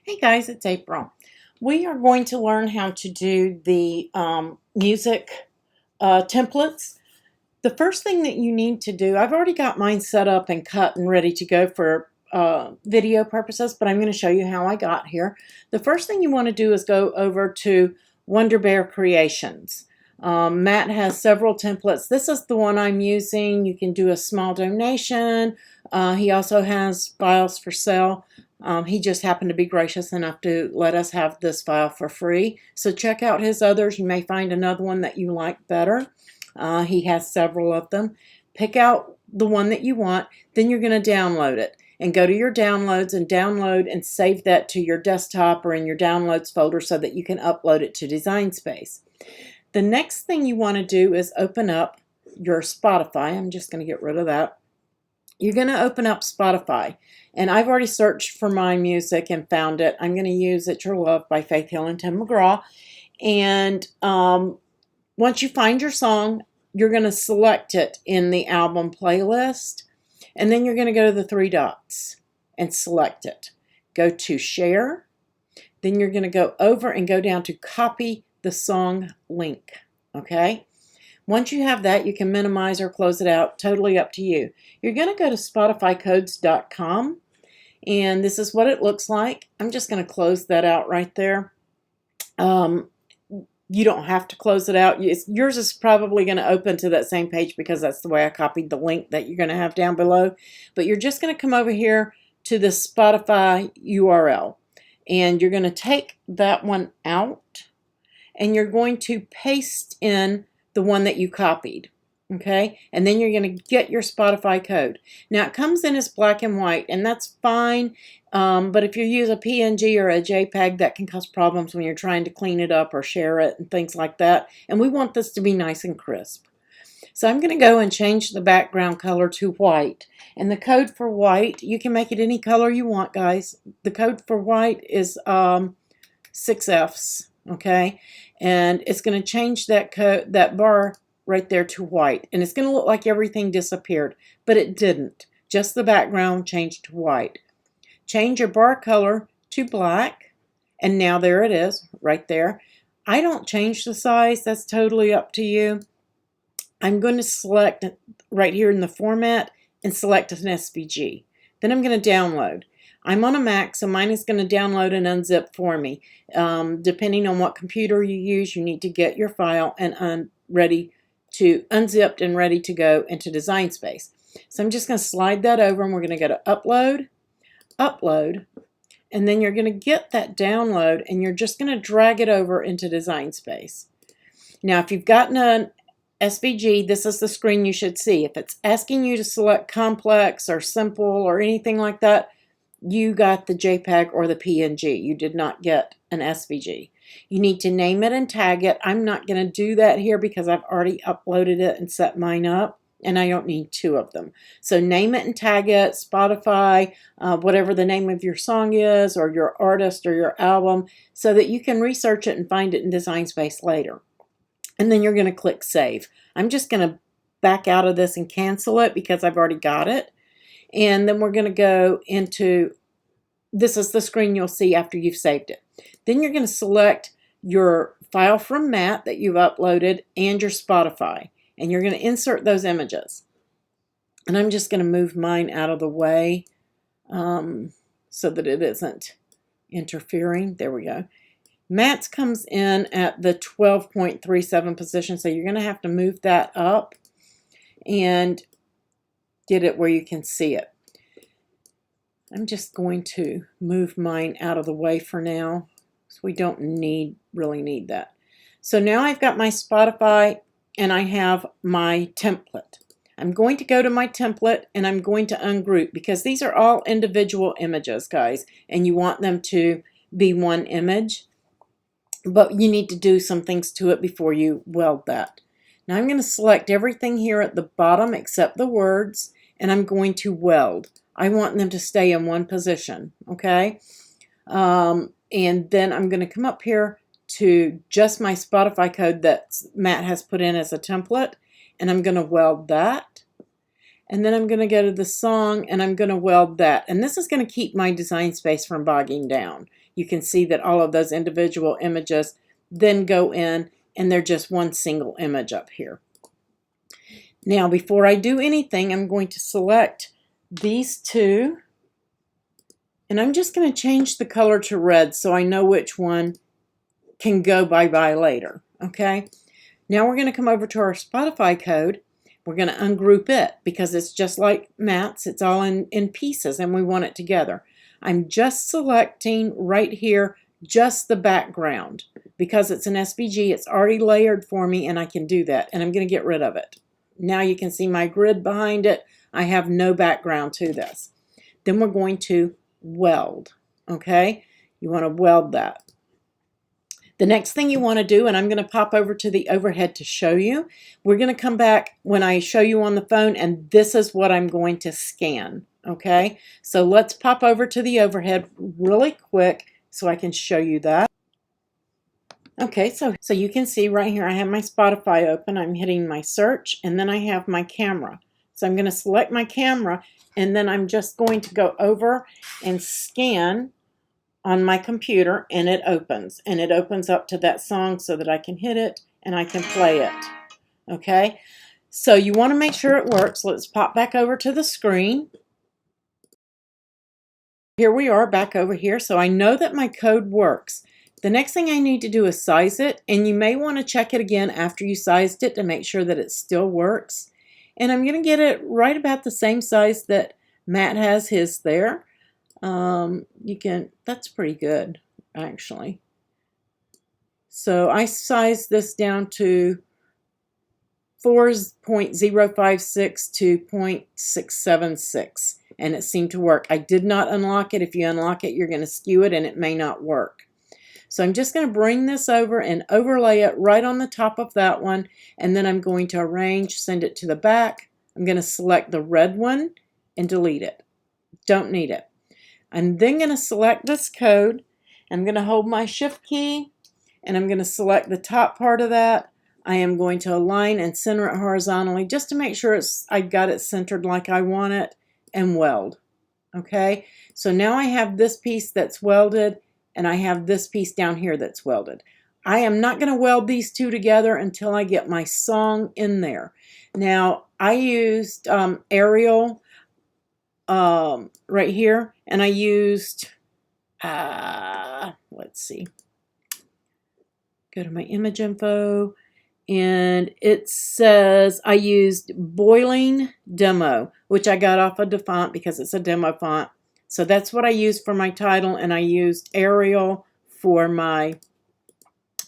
Hey guys, it's April. We are going to learn how to do the music templates. The first thing that you need to do, I've already got mine set up and cut and ready to go for video purposes, but I'm going to show you how I got here. The first thing you want to do is go over to Wonder Bear Creations. Matt has several templates. This is the one I'm using. You can do a small donation. He also has files for sale. He just happened to be gracious enough to let us have this file for free. So check out his others. You may find another one that you like better. He has several of them. Pick out the one that you want. Then you're going to download it. And go to your downloads and download and save that to your desktop or in your downloads folder so that you can upload it to Design Space. The next thing you want to do is open up your Spotify. I'm just going to get rid of that. You're going to open up Spotify. And I've already searched for my music and found it. I'm going to use It's Your Love by Faith Hill and Tim McGraw. And once you find your song, you're going to select it in the album playlist. And then you're going to go to the three dots and select it. Go to Share. Then you're going to go over and go down to Copy the Song Link. Okay? Once you have that, you can minimize or close it out. Totally up to you. You're going to go to spotifycodes.com. And this is what it looks like. I'm just going to close that out right there. You don't have to close it out. Yours is probably going to open to that same page because that's the way I copied the link that you're going to have down below. But you're just going to come over here to the Spotify URL. And you're going to take that one out. And you're going to paste in the one that you copied. Okay, and then you're going to get your Spotify code. Now it comes in as black and white, and that's fine. But if you use a PNG or a JPEG, that can cause problems when you're trying to clean it up or share it and things like that. And we want this to be nice and crisp. So I'm going to go and change the background color to white. And the code for white, you can make it any color you want, guys. The code for white is 6Fs. Okay, and it's going to change that code, that bar right there to white, and it's going to look like everything disappeared, but it didn't. Just the background changed to white. Change your bar color to black, and now there it is right there. I don't change the size. That's totally up to you. I'm going to select right here in the format and select an SVG. Then I'm going to download. I'm on a Mac, so mine is going to download and unzip for me. Depending on what computer you use, you need to get your file and ready to unzipped and ready to go into Design Space. So I'm just going to slide that over, and we're going to go to Upload, Upload, and then you're going to get that download, and you're just going to drag it over into Design Space. Now, if you've gotten an SVG, this is the screen you should see. If it's asking you to select complex or simple or anything like that, you got the JPEG or the PNG. You did not get an SVG. You need to name it and tag it. I'm not going to do that here because I've already uploaded it and set mine up, and I don't need two of them. So name it and tag it, Spotify, whatever the name of your song is, or your artist or your album, so that you can research it and find it in Design Space later. And then you're going to click Save. I'm just going to back out of this and cancel it because I've already got it. And then we're going to go into, this is the screen you'll see after you've saved it. Then you're going to select your file from Matt that you've uploaded and your Spotify. And you're going to insert those images. And I'm just going to move mine out of the way so that it isn't interfering. There we go. Matt's comes in at the 12.37 position, so you're going to have to move that up and get it where you can see it. I'm just going to move mine out of the way for now, so we don't really need that. So now I've got my Spotify and I have my template. I'm going to go to my template and I'm going to ungroup because these are all individual images, guys, and you want them to be one image, but you need to do some things to it before you weld that. Now I'm going to select everything here at the bottom except the words, and I'm going to weld. I want them to stay in one position, okay? And then I'm going to come up here to just my Spotify code that Matt has put in as a template, and I'm going to weld that. And then I'm going to go to the song, and I'm going to weld that. And this is going to keep my Design Space from bogging down. you can see that all of those individual images then go in, and they're just one single image up here. Now, before I do anything, I'm going to select these two, and I'm just going to change the color to red so I know which one can go bye-bye later, okay? Now we're going to come over to our Spotify code. We're going to ungroup it because it's just like Matt's. It's all in pieces, and we want it together. I'm just selecting right here just the background. Because it's an SVG, it's already layered for me, and I can do that. And I'm going to get rid of it. Now you can see my grid behind it. I have no background to this. Then we're going to weld, okay? You want to weld that. The next thing you want to do, and I'm going to pop over to the overhead to show you, we're going to come back when I show you on the phone, and this is what I'm going to scan, okay? So let's pop over to the overhead really quick so I can show you that. Okay, so you can see right here I have my Spotify open. I'm hitting my search, and then I have my camera. So I'm going to select my camera, and then I'm just going to go over and scan on my computer, and it opens. And it opens up to that song so that I can hit it and I can play it. Okay, so you want to make sure it works. Let's pop back over to the screen. Here we are back over here. So I know that my code works. The next thing I need to do is size it, and you may want to check it again after you sized it to make sure that it still works. And I'm going to get it right about the same size that Matt has his there. That's pretty good, actually. So I sized this down to 4.056 to 0.676, and it seemed to work. I did not unlock it. If you unlock it, you're going to skew it, and it may not work. So I'm just going to bring this over and overlay it right on the top of that one, and then I'm going to arrange, send it to the back. I'm going to select the red one and delete it. Don't need it. I'm then going to select this code. I'm going to hold my shift key, and I'm going to select the top part of that. I am going to align and center it horizontally just to make sure I got it centered like I want it, and weld. Okay, so now I have this piece that's welded, and I have this piece down here that's welded. I am not going to weld these two together until I get my song in there. Now, I used Arial right here, and I used, let's see, go to my image info, and it says I used Boiling Demo, which I got off of the font because it's a demo font. So that's what I used for my title, and I used Arial for my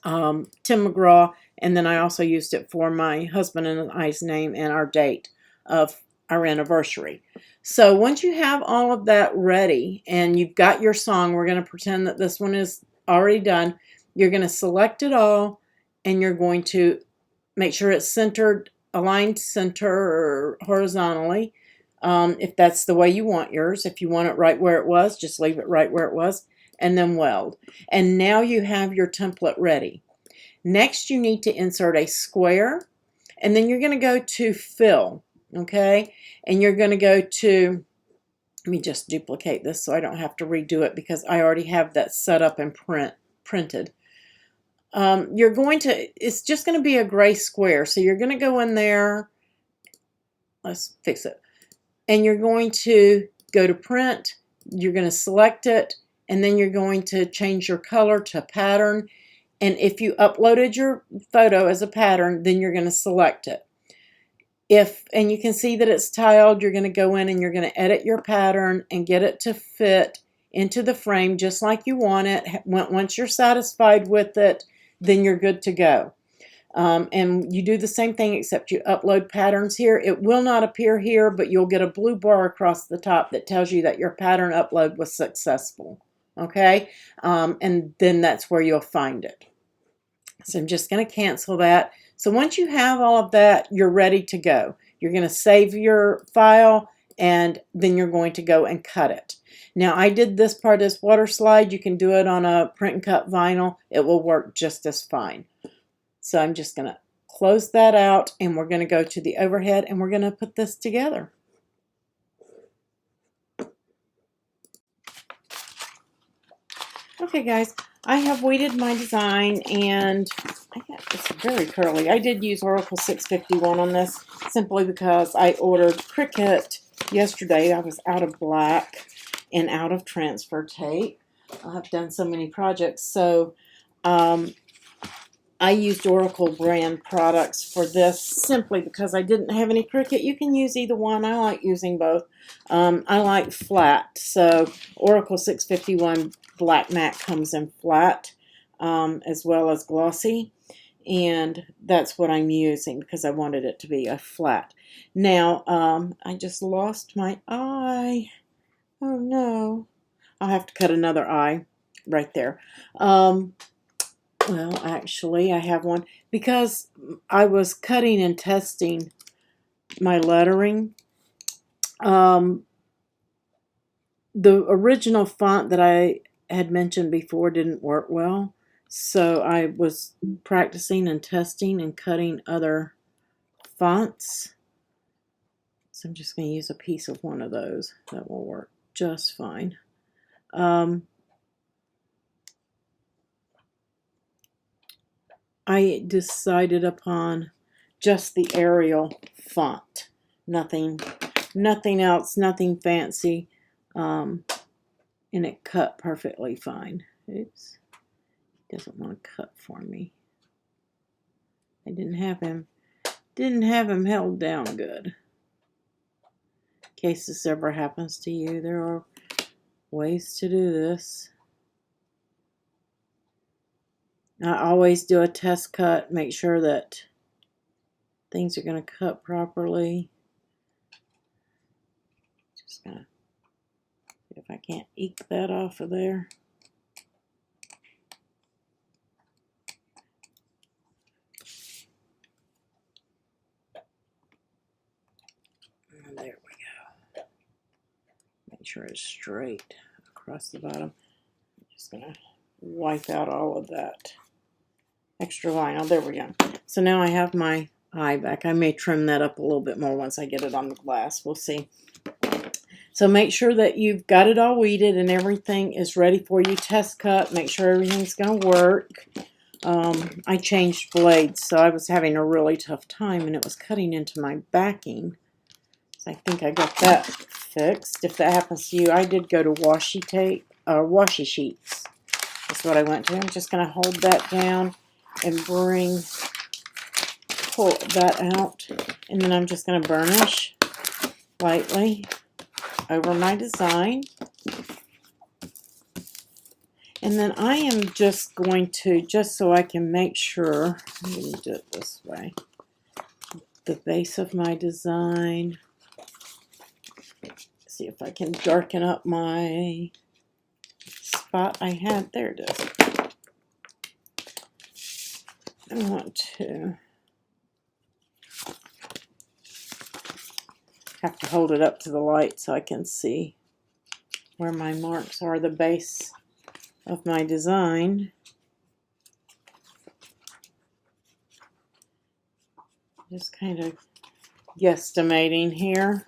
Tim McGraw, and then I also used it for my husband and I's name and our date of our anniversary. So once you have all of that ready and you've got your song, we're going to pretend that this one is already done. You're going to select it all, and you're going to make sure it's centered, aligned center or horizontally. If that's the way you want yours. If you want it right where it was, just leave it right where it was, and then weld. And now you have your template ready. Next, you need to insert a square, and then you're going to go to fill, okay? And you're going to go to, let me just duplicate this so I don't have to redo it because I already have that set up and printed. It's just going to be a gray square. So you're going to go in there, let's fix it. And you're going to go to print, you're going to select it, and then you're going to change your color to pattern. And if you uploaded your photo as a pattern, then you're going to select it. And you can see that it's tiled, you're going to go in and you're going to edit your pattern and get it to fit into the frame just like you want it. Once you're satisfied with it, then you're good to go. And you do the same thing except you upload patterns here. It will not appear here, but you'll get a blue bar across the top that tells you that your pattern upload was successful. Okay? And then that's where you'll find it. So I'm just going to cancel that. So once you have all of that, you're ready to go. You're going to save your file, and then you're going to go and cut it. Now, I did this part as water slide. You can do it on a print and cut vinyl. It will work just as fine. So I'm just going to close that out, and we're going to go to the overhead, and we're going to put this together. Okay, guys, I have weighted my design, and it's very curly. I did use Oracle 651 on this simply because I ordered Cricut yesterday. I was out of black and out of transfer tape. I've done so many projects, so I used Oracle brand products for this simply because I didn't have any Cricut. You can use either one. I like using both. I like flat, so Oracle 651 Black Matte comes in flat as well as glossy, and that's what I'm using because I wanted it to be a flat. Now, I just lost my eye. Oh no. I'll have to cut another eye right there. Well, actually, I have one because I was cutting and testing my lettering. The original font that I had mentioned before didn't work well, so I was practicing and testing and cutting other fonts. So I'm just going to use a piece of one of those. That will work just fine. I decided upon just the Arial font. Nothing else, nothing fancy. And it cut perfectly fine. Oops. It doesn't want to cut for me. I didn't have him held down good. In case this ever happens to you, there are ways to do this. I always do a test cut, make sure that things are going to cut properly. Just going to see if I can't eke that off of there. And there we go. Make sure it's straight across the bottom. I'm just going to wipe out all of that extra vinyl. There we go. So now I have my eye back. I may trim that up a little bit more once I get it on the glass. We'll see. So make sure that you've got it all weeded and everything is ready for you. Test cut. Make sure everything's going to work. I changed blades, so I was having a really tough time, and it was cutting into my backing. So I think I got that fixed. If that happens to you, I did go to washi tape, washi sheets. That's what I went to. I'm just going to hold that down and pull that out, and then I'm just going to burnish lightly over my design. And then I am just going to, just so I can make sure, I'm going to do it this way, the base of my design. See if I can darken up my spot I had. There it is. I want to have to hold it up to the light so I can see where my marks are, the base of my design. Just kind of guesstimating here.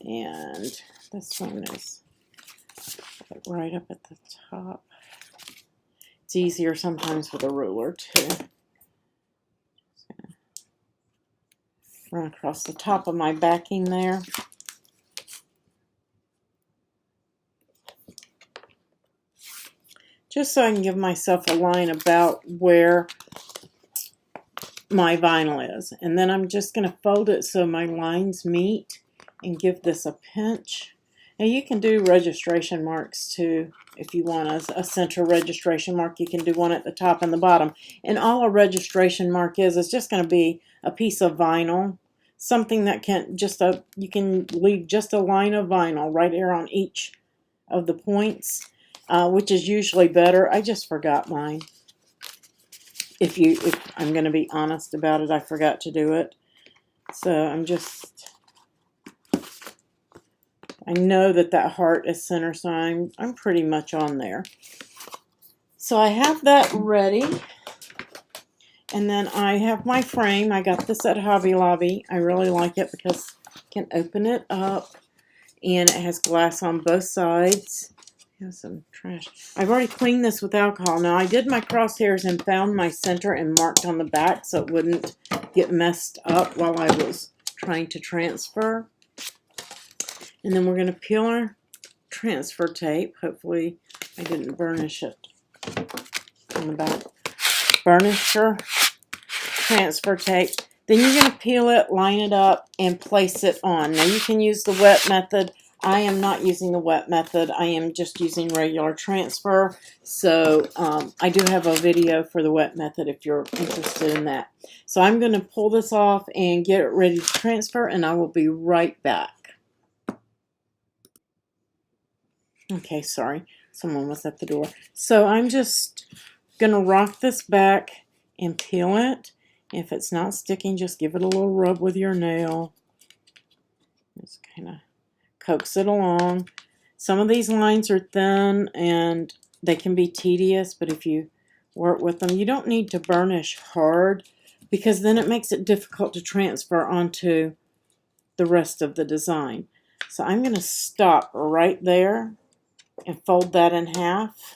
And this one is right up at the top. It's easier sometimes with a ruler too. Run across the top of my backing there. Just so I can give myself a line about where my vinyl is. And then I'm just going to fold it so my lines meet and give this a pinch. Now you can do registration marks too. If you want a center registration mark, you can do one at the top and the bottom. And all a registration mark is just going to be a piece of vinyl. Something that can you can leave just a line of vinyl right here on each of the points, which is usually better. I just forgot mine. If I'm going to be honest about it, I forgot to do it. So I know that heart is center, so I'm pretty much on there. So I have that ready. And then I have my frame. I got this at Hobby Lobby. I really like it because you can open it up and it has glass on both sides. Have some trash. I've already cleaned this with alcohol. Now, I did my crosshairs and found my center and marked on the back so it wouldn't get messed up while I was trying to transfer. And then we're going to peel our transfer tape. Hopefully, I didn't burnish it on the back. Burnish your transfer tape. Then you're going to peel it, line it up, and place it on. Now, you can use the wet method. I am not using the wet method. I am just using regular transfer. So I do have a video for the wet method if you're interested in that. So I'm going to pull this off and get it ready to transfer, and I will be right back. Okay, sorry. Someone was at the door. So I'm just going to rock this back and peel it. If it's not sticking, just give it a little rub with your nail. Just kind of coax it along. Some of these lines are thin and they can be tedious, but if you work with them, you don't need to burnish hard because then it makes it difficult to transfer onto the rest of the design. So I'm going to stop right there and fold that in half.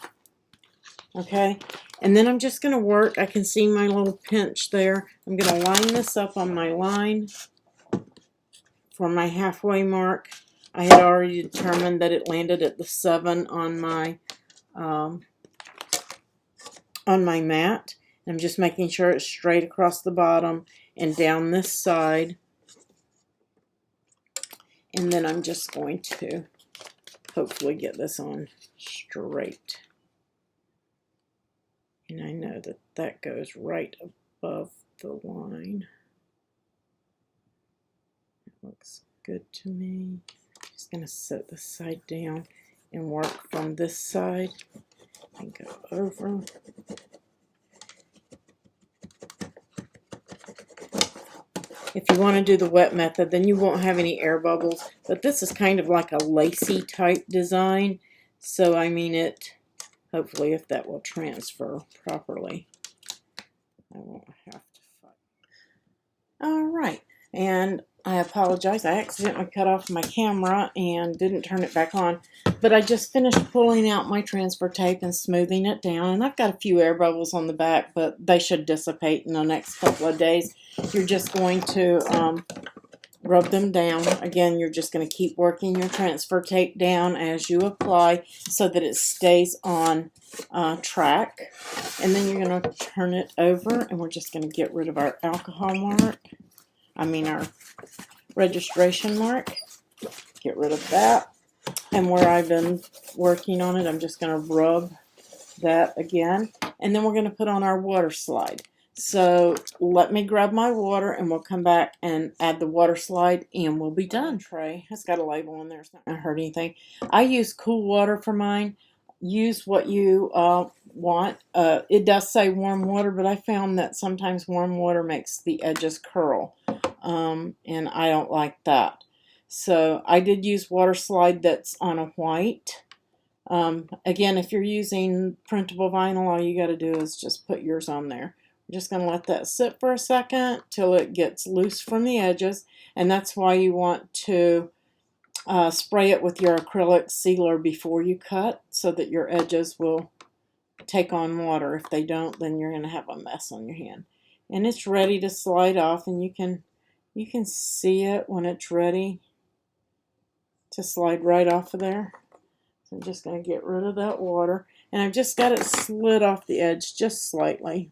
Okay, and then I'm just going to work. I can see my little pinch there. I'm going to line this up on my line for my halfway mark. I had already determined that it landed at the 7 on my mat. I'm just making sure it's straight across the bottom and down this side. And then I'm just going to hopefully get this on straight. And I know that that goes right above the line. It looks good to me. Just going to set this side down and work from this side and go over. If you want to do the wet method, then you won't have any air bubbles. But this is kind of like a lacy type design. So, I mean, hopefully, if that will transfer properly, I won't have to fight. All right. And I apologize. I accidentally cut off my camera and didn't turn it back on. But I just finished pulling out my transfer tape and smoothing it down. And I've got a few air bubbles on the back, but they should dissipate in the next couple of days. You're just going to rub them down. Again, you're just going to keep working your transfer tape down as you apply so that it stays on track. And then you're going to turn it over, and we're just going to get rid of our alcohol mark. Our registration mark. Get rid of that. And where I've been working on it, I'm just going to rub that again. And then we're going to put on our water slide. So let me grab my water and we'll come back and add the water slide and we'll be done. Tray, it's got a label on there. It's not going to hurt anything. I use cool water for mine. Use what you want. It does say warm water, but I found that sometimes warm water makes the edges curl. And I don't like that. So I did use water slide that's on a white. Again, if you're using printable vinyl, all you got to do is just put yours on there. I'm just going to let that sit for a second till it gets loose from the edges. And that's why you want to spray it with your acrylic sealer before you cut so that your edges will take on water. If they don't, then you're going to have a mess on your hand. And it's ready to slide off, and you can see it when it's ready to slide right off of there. So I'm just going to get rid of that water. And I've just got it slid off the edge just slightly.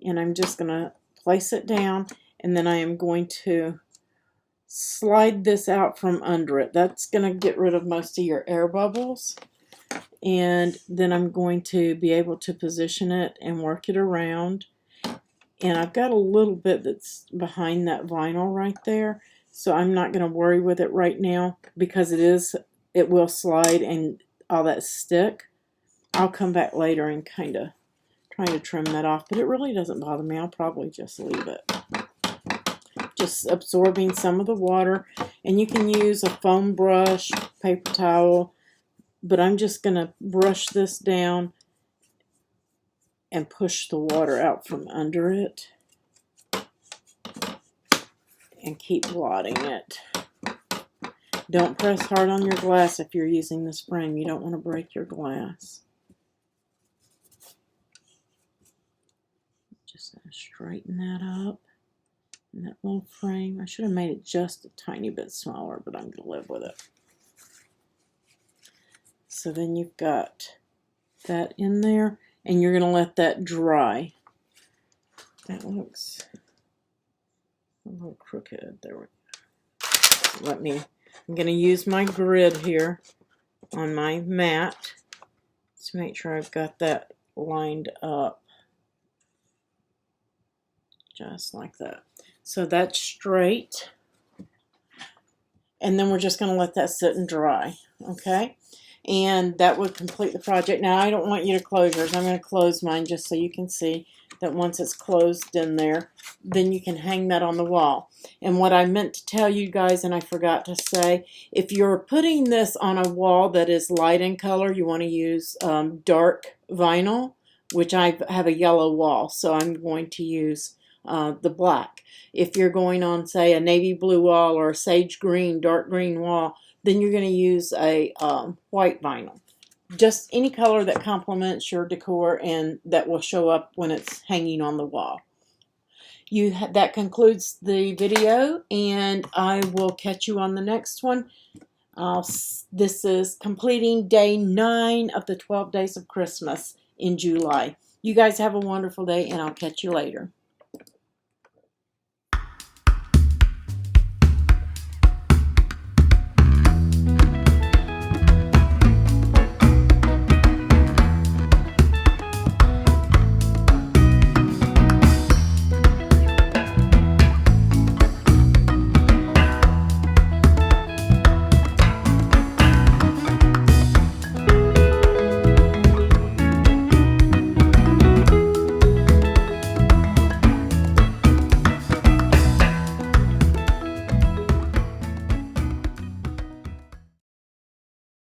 And I'm just going to place it down, and then I am going to slide this out from under it. That's going to get rid of most of your air bubbles. And then I'm going to be able to position it and work it around. And I've got a little bit that's behind that vinyl right there. So I'm not going to worry with it right now because it will slide and all that stick. I'll come back later and kind of try to trim that off, but it really doesn't bother me. I'll probably just leave it. Just absorbing some of the water, and you can use a foam brush, paper towel, but I'm just going to brush this down and push the water out from under it and keep blotting it. Don't press hard on your glass if you're using this frame. You don't want to break your glass. Just going to straighten that up. And that little frame, I should have made it just a tiny bit smaller, but I'm going to live with it. So then you've got that in there, and you're going to let that dry. That looks a little crooked. There we go. I'm going to use my grid here on my mat to make sure I've got that lined up. Just like that. So that's straight. And then we're just going to let that sit and dry. Okay? And that would complete the project. Now, I don't want you to close yours. I'm going to close mine just so you can see that once it's closed in there, then you can hang that on the wall. And what I meant to tell you guys, and I forgot to say, if you're putting this on a wall that is light in color, you want to use dark vinyl, which I have a yellow wall, so I'm going to use the black. If you're going on, say, a navy blue wall or a sage green, dark green wall, then you're going to use a white vinyl. Just any color that complements your decor and that will show up when it's hanging on the wall. That concludes the video, and I will catch you on the next one. This is completing day 9 of the 12 days of Christmas in July. You guys have a wonderful day, and I'll catch you later.